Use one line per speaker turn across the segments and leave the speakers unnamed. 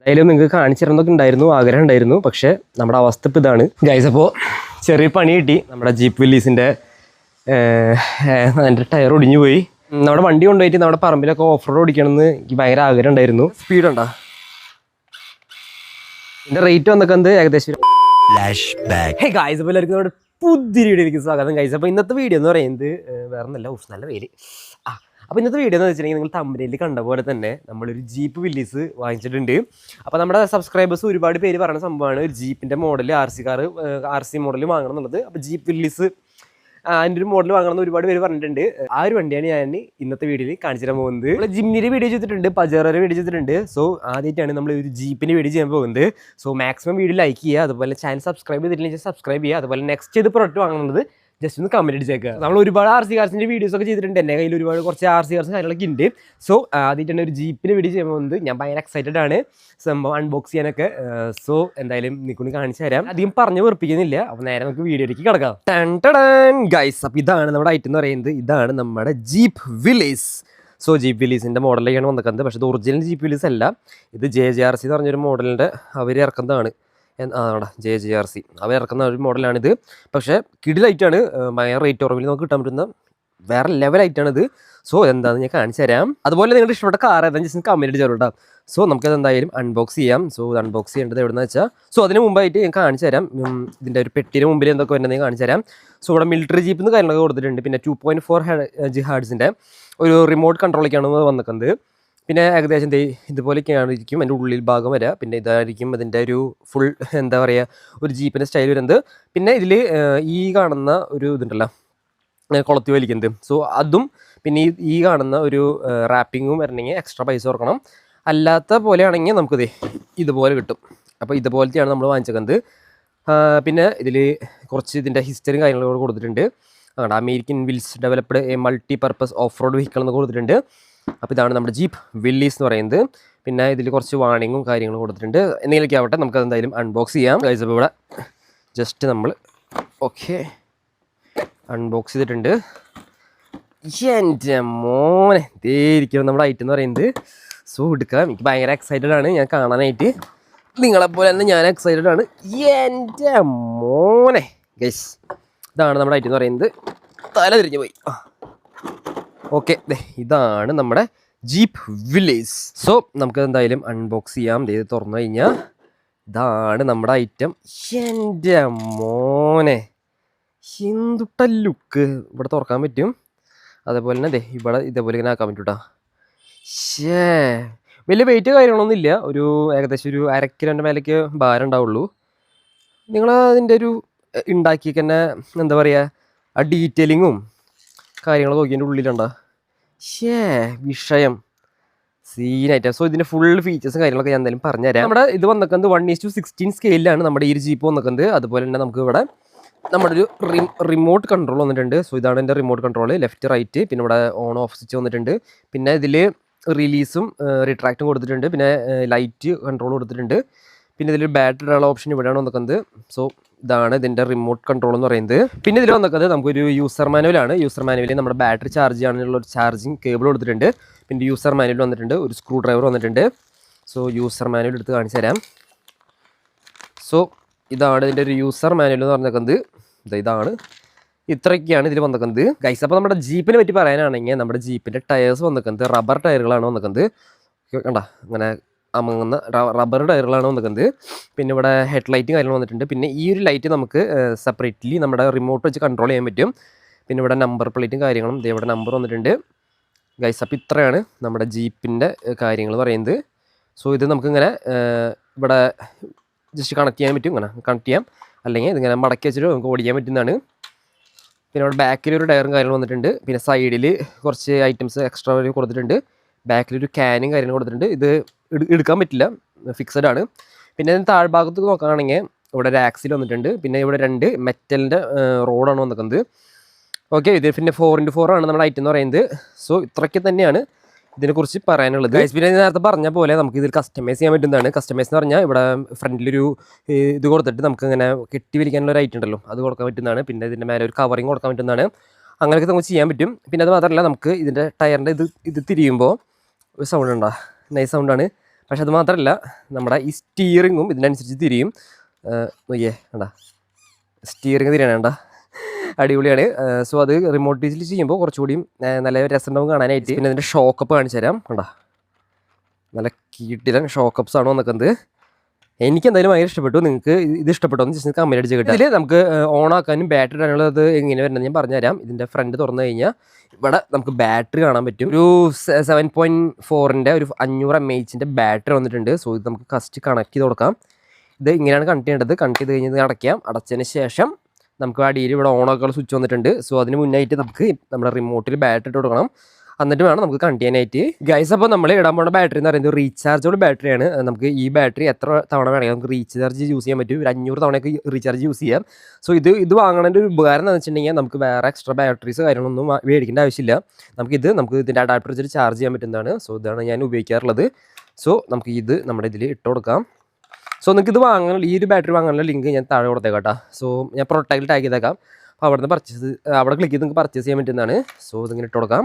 എന്തായാലും നിങ്ങൾക്ക് കാണിച്ചിരുന്നൊക്കെ ഉണ്ടായിരുന്നു, ആഗ്രഹം ഉണ്ടായിരുന്നു. പക്ഷേ നമ്മുടെ അവസ്ഥ ഇപ്പോൾ ഇതാണ് ഗൈസ്. അപ്പോൾ ചെറിയ പണി കിട്ടി. നമ്മുടെ ജീപ്പ് വില്ലീസിൻ്റെ എൻ്റെ ടയർ ഒടിഞ്ഞു പോയി. നമ്മുടെ വണ്ടി കൊണ്ടുപോയിട്ട് നമ്മുടെ പറമ്പിലൊക്കെ ഓഫ് റോഡ് ഓടിക്കണമെന്ന് എനിക്ക് ഭയങ്കര ആഗ്രഹം ഉണ്ടായിരുന്നു. സ്പീഡ് ഉണ്ടോ? ഇതിൻ്റെ റേറ്റ് വന്നൊക്കെ ഏകദേശം ഗൈസ്. അപ്പോൾ എല്ലാവർക്കും നമ്മുടെ പുതിയ വീഡിയോയിലേക്ക് സ്വാഗതം ഗൈസ്. അപ്പോൾ ഇന്നത്തെ വീഡിയോ എന്ന് പറയുന്നത് വേറെ നല്ല പേര്. അപ്പോൾ ഇന്നത്തെ വീഡിയോ എന്ന് വെച്ചിട്ടുണ്ടെങ്കിൽ നിങ്ങൾ തമ്പനയിൽ കണ്ട പോലെ തന്നെ നമ്മളൊരു ജീപ്പ് വില്ലീസ് വാങ്ങിച്ചിട്ടുണ്ട്. അപ്പോൾ നമ്മുടെ സബ്സ്ക്രൈബേഴ്സ് ഒരുപാട് പേര് പറയുന്ന സംഭവമാണ് ഒരു ജീപ്പിൻ്റെ മോഡൽ ആർ സി മോഡൽ വാങ്ങണം എന്നുള്ളത്. അപ്പോൾ ജീപ്പ് വില്ലീസ് അതിൻ്റെ ഒരു മോഡൽ വാങ്ങണമെന്ന് ഒരുപാട് പേര് പറഞ്ഞിട്ടുണ്ട്. ആ ഒരു വണ്ടിയാണ് ഞാൻ ഇന്നത്തെ വീഡിയോയിൽ കാണിച്ചു തരാൻ പോകുന്നത്. നമ്മൾ ജിമ്മിൻ്റെ വീഡിയോ ചെയ്തിട്ടുണ്ട്, പജേറോയുടെ വീഡിയോ ചെയ്തിട്ടുണ്ട്. സോ ആദ്യമായിട്ടാണ് നമ്മൾ ഒരു ജീപ്പിൻ്റെ വീഡിയോ ചെയ്യാൻ പോകുന്നത്. സോ മാക്സിമം വീഡിയോ ലൈക്ക് ചെയ്യുക, അതുപോലെ ചാനൽ സബ്സ്ക്രൈബ് ചെയ്തിട്ടില്ലെങ്കിൽ സബ്സ്ക്രൈബ് ചെയ്യുക. അതുപോലെ നെക്സ്റ്റ് ചെയ്ത് പ്രൊഡക്റ്റ് വാങ്ങുന്നത് ജസ്റ്റ് ഒന്ന് കമൻറ്റ് അടിച്ചേക്കുക. നമ്മൾ ഒരുപാട് ആർ സി കാർസിൻ്റെ വീഡിയോസ് ഒക്കെ ചെയ്തിട്ടുണ്ട്. എൻ്റെ കയ്യിൽ ഒരുപാട് കുറച്ച് ആർ സി കാർസ് കാര്യങ്ങളൊക്കെ ഉണ്ട്. സോ ആദ്യമായിട്ടാണ് ഒരു ജീപ്പിൻ്റെ വീഡിയോ ചെയ്യാൻ പോകുന്നത്. ഞാൻ ഭയങ്കര എക്സൈറ്റഡ് ആണ് സംഭവം അൺബോക്സ് ചെയ്യാനൊക്കെ. സോ എന്തായാലും നിൽക്കുന്നു കാണിച്ചു തരാം. അധികം പറഞ്ഞു വെറുപ്പിക്കുന്നില്ല. അപ്പോൾ നേരെ നമുക്ക് വീഡിയോയിലേക്ക് കിടക്കാം. ഗൈസ്, അപ്പോൾ ഇതാണ് നമ്മുടെ ഐറ്റം എന്ന് പറയുന്നത്. ഇതാണ് നമ്മുടെ ജീപ്പ് വില്ലീസ്. സോ ജീപ്പ് വില്ലീസിൻ്റെ മോഡലിലേക്കാണ് വന്നിരിക്കുന്നത്. പക്ഷേ ഇത് ഒറിജിനൽ ജീപ്പ് വില്ലീസ് അല്ല. ഇത് JJRC എന്ന് പറഞ്ഞൊരു മോഡലിൻ്റെ അവർ ഇറക്കുന്നതാണ്. JJRC അവർ ഇറക്കുന്ന ഒരു മോഡലാണിത്. പക്ഷേ കിടിലൈറ്റാണ്, ഭയങ്കര റേറ്റ് കുറവിൽ നമുക്ക് കിട്ടാൻ പറ്റുന്ന വേറെ ലെവലായിട്ടാണിത്. സോ എന്താണെന്ന് ഞാൻ കാണിച്ചു തരാം. അതുപോലെ നിങ്ങളുടെ ഇഷ്ടപ്പെട്ട കാർ ഏതാണെന്ന് ജസ്റ്റ് കമൻറ്റ് ചെയ്തോളൂ. സോ നമുക്കത് എന്തായാലും അൺബോക്സ് ചെയ്യാം. സോ ഇത് അൺബോക്സ് ചെയ്യേണ്ടത് എവിടെയെന്ന് വെച്ചാൽ, സോ അതിന് മുമ്പായിട്ട് ഞാൻ കാണിച്ചു തരാം. ഇതിൻ്റെ ഒരു പെട്ടിന് മുമ്പിൽ എന്തൊക്കെ വരുന്നത് ഞാൻ കാണിച്ചു തരാം. സോ ഇവിടെ മിലിറ്ററി ജീപ്പ് എന്ന് കാര്യങ്ങളൊക്കെ കൊടുത്തിട്ടുണ്ട്. പിന്നെ 2.4 GHz ഒരു റിമോട്ട് കൺട്രോളിലേക്കാണ് വന്നിരിക്കുന്നത്. പിന്നെ ഏകദേശം ഇതുപോലെയൊക്കെയാണ് ഇരിക്കും എൻ്റെ ഉള്ളിൽ ഭാഗം വരിക. പിന്നെ ഇതായിരിക്കും അതിൻ്റെ ഒരു ഫുൾ എന്താ പറയുക ഒരു ജീപ്പിൻ്റെ സ്റ്റൈൽ വരുന്നത്. പിന്നെ ഇതിൽ ഈ കാണുന്ന ഒരു ഇതുണ്ടല്ലോ കൊളത്തി വലിക്കുന്നത്, സോ അതും പിന്നെ ഈ കാണുന്ന ഒരു റാപ്പിങ്ങും വരണമെങ്കിൽ എക്സ്ട്രാ പൈസ കൊടുക്കണം. അല്ലാത്ത പോലെയാണെങ്കിൽ നമുക്കിത് ഇതുപോലെ കിട്ടും. അപ്പോൾ ഇതുപോലത്തെയാണ് നമ്മൾ വാങ്ങിച്ചത്. പിന്നെ ഇതിൽ കുറച്ച് ഇതിൻ്റെ ഹിസ്റ്ററിയും കാര്യങ്ങളൊക്കെ കൊടുത്തിട്ടുണ്ട്. American Wills developed A multi purpose off road vehicle എന്ന് കൊടുത്തിട്ടുണ്ട്. അപ്പോൾ ഇതാണ് നമ്മുടെ ജീപ്പ് വില്ലീസ് എന്ന് പറയുന്നത്. പിന്നെ ഇതിൽ കുറച്ച് വാണിങ്ങും കാര്യങ്ങളും കൊടുത്തിട്ടുണ്ട്. എന്തെങ്കിലുമൊക്കെ ആവട്ടെ, നമുക്കത് എന്തായാലും അൺബോക്സ് ചെയ്യാം. ഗൈസ്, അപ്പോൾ ഇവിടെ ജസ്റ്റ് നമ്മൾ അൺബോക്സ് ചെയ്തിട്ടുണ്ട്. എൻ്റെ മോനെ ഇരിക്കണം നമ്മുടെ ഐറ്റം എന്ന് പറയുന്നത്. സോ എടുക്കാം. എനിക്ക് ഭയങ്കര എക്സൈറ്റഡ് ആണ് ഞാൻ കാണാനായിട്ട്. നിങ്ങളെപ്പോലെ തന്നെ ഞാൻ എക്സൈറ്റഡ് ആണ്. എൻ്റെ മോനെ ഗൈസ്, ഇതാണ് നമ്മുടെ ഐറ്റം എന്ന് പറയുന്നത്. തല തിരിഞ്ഞു പോയി. ഓക്കെ, ഇതാണ് നമ്മുടെ ജീപ്പ് വില്ലീസ്. സോ നമുക്ക് എന്തായാലും അൺബോക്സ് ചെയ്യാം. ഇത് തുറന്നു കഴിഞ്ഞാൽ ഇതാണ് നമ്മുടെ ഐറ്റം. എൻ്റെ മോനെ എന്തുട്ട ലുക്ക്. ഇവിടെ തുറക്കാൻ പറ്റും. അതേപോലെ തന്നെ ഇവിടെ ഇതേപോലെ ഇങ്ങനെ ആക്കാൻ പറ്റും കേട്ടോ. വലിയ വെയിറ്റ് കാര്യങ്ങളൊന്നും ഇല്ല. ഒരു ഏകദേശം ഒരു 1/2 കിലോൻ്റെ മേലേക്ക് ഭാരം ഉണ്ടാവുള്ളൂ. നിങ്ങൾ അതിൻ്റെ ഒരു ഉണ്ടാക്കിയൊക്കെ തന്നെ എന്താ പറയുക ആ ഡീറ്റെയിലിങ്ങും കാര്യങ്ങളൊക്കെ നോക്കിയതിൻ്റെ ഉള്ളിലുണ്ടോ വിഷയം സീനായിട്ട്. സോ ഇതിൻ്റെ ഫുൾ ഫീച്ചേഴ്സും കാര്യങ്ങളൊക്കെ ഞാൻ എന്തായാലും പറഞ്ഞുതരാം. നമ്മുടെ ഇത് വന്നിക്കുന്നത് 1:16 സ്കെയിലാണ് നമ്മുടെ ഈ ഒരു ജീപ്പ് വന്നിക്കുന്നത്. അതുപോലെ തന്നെ നമുക്ക് ഇവിടെ നമ്മുടെ ഒരു റിമോട്ട് കൺട്രോൾ വന്നിട്ടുണ്ട്. സോ ഇതാണ് എൻ്റെ റിമോട്ട് കൺട്രോൾ, ലെഫ്റ്റ് റൈറ്റ്. പിന്നെ ഇവിടെ ഓൺ ഓഫ് സ്വിച്ച് വന്നിട്ടുണ്ട്. പിന്നെ ഇതിൽ റിലീസും റിട്രാക്റ്റും കൊടുത്തിട്ടുണ്ട്. പിന്നെ ലൈറ്റ് കൺട്രോൾ കൊടുത്തിട്ടുണ്ട്. പിന്നെ ഇതിൽ ബാറ്ററി ഇടാനുള്ള ഓപ്ഷൻ ഇവിടെയാണ് വന്നിക്കുന്നത്. സോ ഇതാണ് ഇതിൻ്റെ റിമോട്ട് കൺട്രോൾ എന്ന് പറയുന്നത്. പിന്നെ ഇതിൽ വന്നിക്കുന്നത് നമുക്കൊരു യൂസർ മാനുവലാണ്. യൂസർ മാനുവലിൽ നമ്മുടെ ബാറ്ററി ചാർജ് ചെയ്യാനുള്ള ഒരു ചാർജിങ് കേബിൾ കൊടുത്തിട്ടുണ്ട്. പിന്നെ യൂസർ മാനുവൽ വന്നിട്ടുണ്ട്, ഒരു സ്ക്രൂ ഡ്രൈവർ വന്നിട്ടുണ്ട്. സോ യൂസർ മാനുവൽ എടുത്ത് കാണിച്ചു തരാം. സോ ഇതാണ് ഇതിൻ്റെ ഒരു യൂസർ മാനുവൽ എന്ന് പറഞ്ഞിരിക്കുന്നത്. ഇതാണ് ഇത്രയൊക്കെയാണ് ഇതിൽ വന്നിരിക്കുന്നത് ഗൈസ്. അപ്പോൾ നമ്മുടെ ജീപ്പിനെ പറ്റി പറയാനാണെങ്കിൽ നമ്മുടെ ജീപ്പിൻ്റെ ടയേഴ്സ് വന്നിരിക്കുന്നത് റബ്ബർ ടയറുകളാണ് വന്നിരിക്കുന്നത്. കണ്ട അങ്ങനെ അമങ്ങുന്ന റബ്ബർ ടയറുകളാണ് വന്നിരിക്കുന്നത്. പിന്നെ ഇവിടെ ഹെഡ് ലൈറ്റും കാര്യങ്ങളും വന്നിട്ടുണ്ട്. പിന്നെ ഈ ഒരു ലൈറ്റ് നമുക്ക് സെപ്പറേറ്റ്ലി നമ്മുടെ റിമോട്ട് വെച്ച് കൺട്രോൾ ചെയ്യാൻ പറ്റും. പിന്നെ ഇവിടെ നമ്പർ പ്ലേറ്റും കാര്യങ്ങളും ഇവിടെ നമ്പർ വന്നിട്ടുണ്ട് ഗൈസ്. അപ്പോൾ ഇത്രയാണ് നമ്മുടെ ജീപ്പിൻ്റെ കാര്യങ്ങൾ പറയുന്നത്. സോ ഇത് നമുക്കിങ്ങനെ ഇവിടെ ജസ്റ്റ് കണക്ട് ചെയ്യാൻ പറ്റും. ഇങ്ങനെ കണക്ട് ചെയ്യാം, അല്ലെങ്കിൽ ഇതിങ്ങനെ മടക്കി വെച്ചിട്ട് നമുക്ക് ഓടിക്കാൻ പറ്റുന്നതാണ്. പിന്നെ ഇവിടെ ബാക്കിലൊരു ടയറും കാര്യങ്ങളും വന്നിട്ടുണ്ട്. പിന്നെ സൈഡിൽ കുറച്ച് ഐറ്റംസ് എക്സ്ട്രാ കൊടുത്തിട്ടുണ്ട്. ബാക്കിലൊരു ക്യാനും കാര്യങ്ങളും കൊടുത്തിട്ടുണ്ട്. ഇത് എടുക്കാൻ പറ്റില്ല, ഫിക്സഡ് ആണ്. പിന്നെ ഇതിന് താഴ്ഭാഗത്ത് നോക്കുകയാണെങ്കിൽ ഇവിടെ ഒരു ആക്സിൽ വന്നിട്ടുണ്ട്. പിന്നെ ഇവിടെ 2 മെറ്റലിൻ്റെ റോഡാണ് വന്നിരിക്കുന്നത്. ഓക്കെ, ഇത് പിന്നെ 4x4 ആണ് നമ്മുടെ ഐറ്റം എന്ന് പറയുന്നത്. സോ ഇത്രയ്ക്ക് തന്നെയാണ് ഇതിനെക്കുറിച്ച് പറയാനുള്ളത്. പിന്നെ നേരത്തെ പറഞ്ഞ പോലെ നമുക്ക് ഇതിൽ കസ്റ്റമൈസ് ചെയ്യാൻ പറ്റുന്നതാണ്. കസ്റ്റമൈസ് എന്ന് പറഞ്ഞാൽ ഇവിടെ ഫ്രണ്ടിലൊരു ഇത് കൊടുത്തിട്ട് നമുക്ക് ഇങ്ങനെ കെട്ടി വലിക്കാനുള്ള ഒരു ഐറ്റം ഉണ്ടല്ലോ, അത് കൊടുക്കാൻ പറ്റുന്നതാണ്. പിന്നെ ഇതിൻ്റെ മേലെ ഒരു കവറിങ് കൊടുക്കാൻ പറ്റുന്നതാണ്. അങ്ങനെയൊക്കെ നമുക്ക് ചെയ്യാൻ പറ്റും. പിന്നെ അത് മാത്രമല്ല നമുക്ക് ഇതിൻ്റെ ടയറിൻ്റെ ഇത് തിരിയുമ്പോൾ ഒരു സൗണ്ട് ഉണ്ടോ, നൈസ് സൗണ്ടാണ്. പക്ഷെ അത് മാത്രമല്ല നമ്മുടെ ഈ സ്റ്റിയറിങ്ങും ഇതിനനുസരിച്ച് തിരിയും. നോക്കിയേ വേണ്ട, സ്റ്റിയറിങ് തിരിയാണ് വേണ്ട, അടിപൊളിയാണ്. സോ അത് റിമോട്ട് യൂസിൽ ചെയ്യുമ്പോൾ കുറച്ചുകൂടി നല്ല രസമുണ്ടാവും കാണാനായിട്ട്. പിന്നെ ഇതിൻ്റെ ഷോക്കപ്പ് കാണിച്ചു തരാം. വേണ്ട, നല്ല കീട്ടിലും ഷോക്കപ്സ് ആണോ നിൽക്കുന്നത്. എനിക്ക് എന്തായാലും ഭയങ്കര ഇഷ്ടപ്പെട്ടു. നിങ്ങൾക്ക് ഇത് ഇഷ്ടപ്പെട്ടോ എന്ന് ജസ്റ്റ് കമൻറ്റ് അടിച്ച് കിട്ടും. ഇതിൽ നമുക്ക് ഓൺ ആക്കാനും ബാറ്ററി ഇടാനുള്ളത് എങ്ങനെ വരുന്നത് ഞാൻ പറഞ്ഞുതരാം. ഇതിൻ്റെ ഫ്രണ്ട് തുറന്നു കഴിഞ്ഞാൽ ഇവിടെ നമുക്ക് ബാറ്ററി കാണാൻ പറ്റും. ഒരു 7.4ൻ്റെ ഒരു 500 mAh ബാറ്ററി വന്നിട്ടുണ്ട്. സോ ഇത് നമുക്ക് ഫസ്റ്റ് കണക്ട് ചെയ്ത് കൊടുക്കാം. ഇത് ഇങ്ങനെയാണ് കണക്ട് ചെയ്യേണ്ടത്. കണക്ട് ചെയ്ത് കഴിഞ്ഞ് അടയ്ക്കാം. അടച്ചതിന് ശേഷം നമുക്ക് അടിയിൽ ഇവിടെ ഓൺ ആക്കാനുള്ള സ്വിച്ച് വന്നിട്ടുണ്ട്. സോ അതിന് മുന്നായിട്ട് നമുക്ക് നമ്മുടെ റിമോട്ടിൽ ബാറ്ററി ഇട്ട് കൊടുക്കണം. എന്നിട്ട് വേണം നമുക്ക് കണക്ട് ചെയ്യാനായിട്ട്. ഗൈസ്, അപ്പോൾ നമ്മൾ ഇടാൻ പോകുന്ന ബാറ്ററി എന്ന് പറയുന്നത് റീചാർജബിൾ ബാറ്ററിയാണ്. നമുക്ക് ഈ ബാറ്ററി എത്ര തവണ വേണമെങ്കിൽ നമുക്ക് റീചാർജ് യൂസ് ചെയ്യാൻ പറ്റും. ഒരു 500 തവണയൊക്കെ റീചാർജ് യൂസ് ചെയ്യാം. സോ ഇത് വാങ്ങേണ്ട ഒരു ഉപകാരം എന്ന് വെച്ചിട്ടുണ്ടെങ്കിൽ നമുക്ക് വേറെ എക്സ്ട്രാ ബാറ്ററീസ് കാര്യങ്ങളൊന്നും മേടിക്കേണ്ട ആവശ്യമില്ല. നമുക്ക് ഇതിൻ്റെ അഡാപ്റ്റർ വെച്ചിട്ട് ചാർജ് ചെയ്യാൻ പറ്റുന്നതാണ്. സോ ഇതാണ് ഞാൻ ഉപയോഗിക്കാറുള്ളത്. സോ നമുക്ക് ഇത് നമ്മുടെ ഇതിൽ ഇട്ട് കൊടുക്കാം. സോ നിങ്ങൾക്ക് ഇത് വാങ്ങാനുള്ള ഈ ഒരു ബാറ്ററി വാങ്ങാനുള്ള ലിങ്ക് ഞാൻ താഴെ കൊടുത്തേക്കാം കേട്ടോ. സോ ഞാൻ പ്രൊട്ടക്റ്റിൽ ടാഗ് ചെയ്തേക്കാം. അപ്പോൾ അവിടെ ക്ലിക്ക് ചെയ്ത് നിങ്ങൾക്ക് പർച്ചേസ് ചെയ്യാൻ പറ്റുന്നതാണ്. സോ ഇതിങ്ങനെ ഇട്ട് കൊടുക്കാം.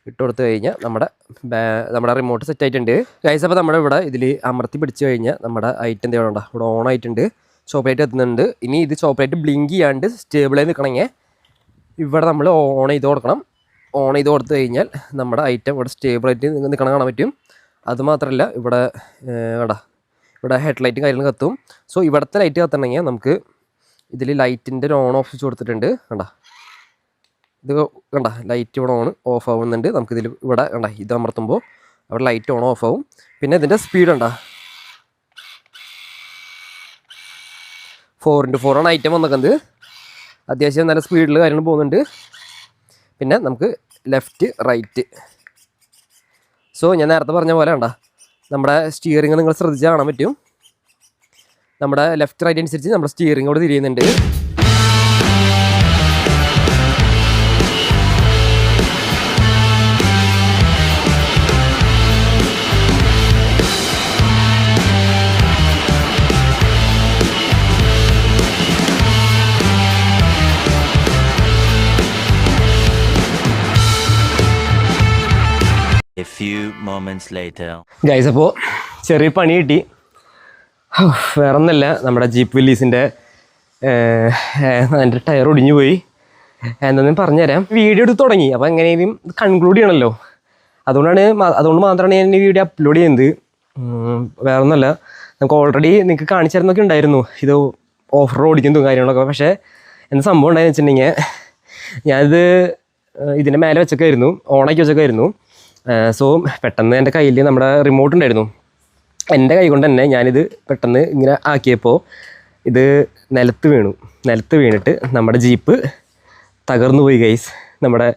ഇട്ട് കൊടുത്തു കഴിഞ്ഞാൽ നമ്മുടെ റിമോട്ട് സെറ്റ് ആയിട്ടുണ്ട്. ഗൈസ്, അപ്പോൾ നമ്മുടെ ഇവിടെ ഇതിൽ അമർത്തി പിടിച്ച് കഴിഞ്ഞാൽ നമ്മുടെ ഐറ്റം എന്തെങ്കിലും ഉണ്ടോ ഇവിടെ ഓൺ ആയിട്ടുണ്ട്. ചോക്ലേറ്റ് എത്തുന്നുണ്ട്. ഇനി ഇത് ചോക്ലേറ്റ് ബ്ലിങ്ക് ചെയ്യാണ്ട് സ്റ്റേബിളായി നിൽക്കണമെങ്കിൽ ഇവിടെ നമ്മൾ ഓൺ ചെയ്ത് കൊടുക്കണം. ഓൺ ചെയ്ത് കൊടുത്തു കഴിഞ്ഞാൽ നമ്മുടെ ഐറ്റം ഇവിടെ സ്റ്റേബിളായിട്ട് നിൽക്കണം കാണാൻ പറ്റും. അതുമാത്രമല്ല ഇവിടെ ഇവിടെ ഹെഡ് ലൈറ്റും കാര്യങ്ങളും കത്തും. സോ ഇവിടുത്തെ ലൈറ്റ് കത്തണമെങ്കിൽ നമുക്ക് ഇതിൽ ലൈറ്റിൻ്റെ ഒരു ഓൺ ഓഫ് സ്വിച്ച് കൊടുത്തിട്ടുണ്ട്. ഇത് കണ്ട ലൈറ്റ് ഇവിടെ ഓഫ് ആവുന്നുണ്ട്. നമുക്കിതിൽ ഇവിടെ ഇത് അമർത്തുമ്പോൾ അവിടെ ലൈറ്റ് ഓൺ ഓഫ് ആവും. പിന്നെ ഇതിൻ്റെ സ്പീഡ് 4x4 ആണ് ഐറ്റം വന്നിരിക്കുന്നത്. അത്യാവശ്യം നല്ല സ്പീഡിൽ കാര്യങ്ങൾ പോകുന്നുണ്ട്. പിന്നെ നമുക്ക് ലെഫ്റ്റ് റൈറ്റ്. സോ ഞാൻ നേരത്തെ പറഞ്ഞ പോലെ നമ്മുടെ സ്റ്റിയറിംഗ് നിങ്ങൾ ശ്രദ്ധിച്ചാൽ കാണാൻ പറ്റും. നമ്മുടെ ലെഫ്റ്റ് റൈറ്റ് അനുസരിച്ച് നമ്മുടെ സ്റ്റിയറിംഗ് കൂടെ തിരിയുന്നുണ്ട്.
A few moments later.
Guys, അപ്പോൾ ചെറിയ പണി കിട്ടി. വേറെ ഒന്നല്ല, നമ്മുടെ ജീപ്പ് വില്ലീസിൻ്റെ എൻ്റെ ടയർ ഒടിഞ്ഞു പോയി. എന്താണെന്ന് പറഞ്ഞുതരാം. വീഡിയോ എടുത്ത് തുടങ്ങി, അപ്പോൾ എങ്ങനെയും കൺക്ലൂഡ് ചെയ്യണമല്ലോ. അതുകൊണ്ട് മാത്രമാണ് ഞാൻ ഈ വീഡിയോ അപ്ലോഡ് ചെയ്യുന്നത്. വേറെ ഒന്നല്ല, നമുക്ക് ഓൾറെഡി നിങ്ങൾക്ക് കാണിച്ചു തരുന്നൊക്കെ ഉണ്ടായിരുന്നു ഇത് ഓഫ് റോഡ് ഓടിക്കുന്നതും കാര്യങ്ങളൊക്കെ. പക്ഷേ എന്താ സംഭവം ഉണ്ടായെന്ന് വെച്ചിട്ടുണ്ടെങ്കിൽ ഞാനിത് ഇതിൻ്റെ മേലെ വെച്ചൊക്കെയായിരുന്നു, ഓണാക്കി വെച്ചൊക്കെയായിരുന്നു. സോ പെട്ടെന്ന് എൻ്റെ കയ്യിൽ നമ്മുടെ റിമോട്ട് ഉണ്ടായിരുന്നു. എൻ്റെ കൈ കൊണ്ട് തന്നെ ഞാനിത് പെട്ടെന്ന് ഇങ്ങനെ ആക്കിയപ്പോൾ ഇത് നിലത്ത് വീണിട്ട് നമ്മുടെ ജീപ്പ് തകർന്നു പോയി ഗൈസ്. നമ്മുടെ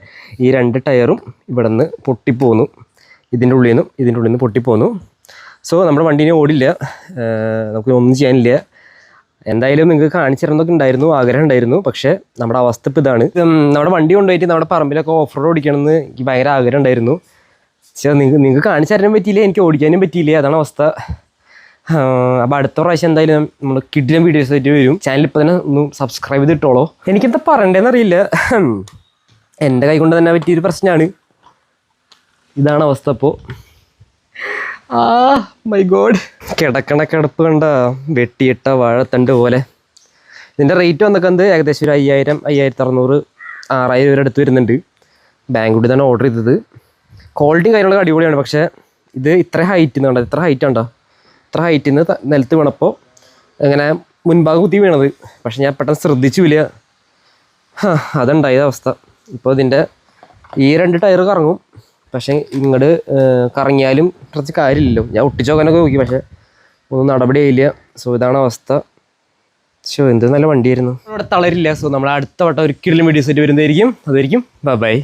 ഈ 2 ടയറും ഇവിടെ നിന്ന് പൊട്ടിപ്പോന്നു. ഇതിൻ്റെ ഉള്ളിൽ നിന്ന് പൊട്ടിപ്പോന്നു. സോ നമ്മുടെ വണ്ടീനെ ഓടില്ല, നമുക്ക് ഒന്നും ചെയ്യാനില്ല. എന്തായാലും നിങ്ങൾക്ക് കാണിച്ചു തരുന്നതൊക്കെ ഉണ്ടായിരുന്നു, ആഗ്രഹം ഉണ്ടായിരുന്നു. പക്ഷേ നമ്മുടെ അവസ്ഥ ഇപ്പോൾ ഇതാണ്. നമ്മുടെ വണ്ടി കൊണ്ടുപോയിട്ട് നമ്മുടെ പറമ്പിലൊക്കെ ഓഫ് റോഡ് ഓടിക്കണമെന്ന് എനിക്ക് ഭയങ്കര ആഗ്രഹം ഉണ്ടായിരുന്നു. പക്ഷേ നിങ്ങൾക്ക് കാണിച്ചു തരാനും പറ്റിയില്ല, എനിക്ക് ഓടിക്കാനും പറ്റിയില്ല. അതാണ് അവസ്ഥ. അപ്പോൾ അടുത്ത പ്രാവശ്യം എന്തായാലും നമ്മൾ കിഡിലും വീഡിയോസ് ആയിട്ട് വരും. ചാനൽ ഇപ്പോൾ തന്നെ ഒന്ന് സബ്സ്ക്രൈബ് ചെയ്തിട്ടോളൂ. എനിക്കെന്താ പറയണ്ടേന്ന് അറിയില്ല. എൻ്റെ കൈ കൊണ്ട് തന്നെ പറ്റിയൊരു പ്രശ്നമാണ്. ഇതാണ് അവസ്ഥ. അപ്പോൾ മൈ ഗോഡ്, കിടപ്പ് കണ്ട വെട്ടിയിട്ട വാഴത്തണ്ട് പോലെ. ഇതിൻ്റെ റേറ്റ് വന്നൊക്കെ ഏകദേശം ഒരു 5000, 5600, 6000 വരെ അടുത്ത് വരുന്നുണ്ട്. ബാംഗ്ലൂരിൽ തന്നെ ഓർഡർ ചെയ്തത്. ക്വാളിറ്റിയും കാര്യങ്ങളൊക്കെ അടിപൊളിയാണ്. പക്ഷേ ഇത് ഇത്ര ഹൈറ്റിൽ നിന്ന് ഇത്ര ഹൈറ്റിൽ നിന്ന് നിലത്ത് വീണപ്പോൾ ഇങ്ങനെ മുൻഭാഗം കുത്തി വീണത്. പക്ഷെ ഞാൻ പെട്ടെന്ന് ശ്രദ്ധിച്ചില്ല. അതുണ്ടായത് അവസ്ഥ. ഇപ്പോൾ ഇതിൻ്റെ ഈ 2 ടയർ കറങ്ങും. പക്ഷേ ഇങ്ങോട്ട് കറങ്ങിയാലും കുറച്ച് കാര്യമില്ലല്ലോ. ഞാൻ ഒട്ടിച്ച് നോക്കാനൊക്കെ നോക്കി, പക്ഷേ ഒന്നും നടപടിയായില്ല. സോ ഇതാണ് അവസ്ഥ. എന്ത് നല്ല വണ്ടിയായിരുന്നു. ഇവിടെ തളരില്ല. സോ നമ്മൾ അടുത്ത വട്ടം ഒരിക്കലും വീഡിയോസ് ആയിട്ട് വരുന്നതായിരിക്കും. അതായിരിക്കും ബൈ.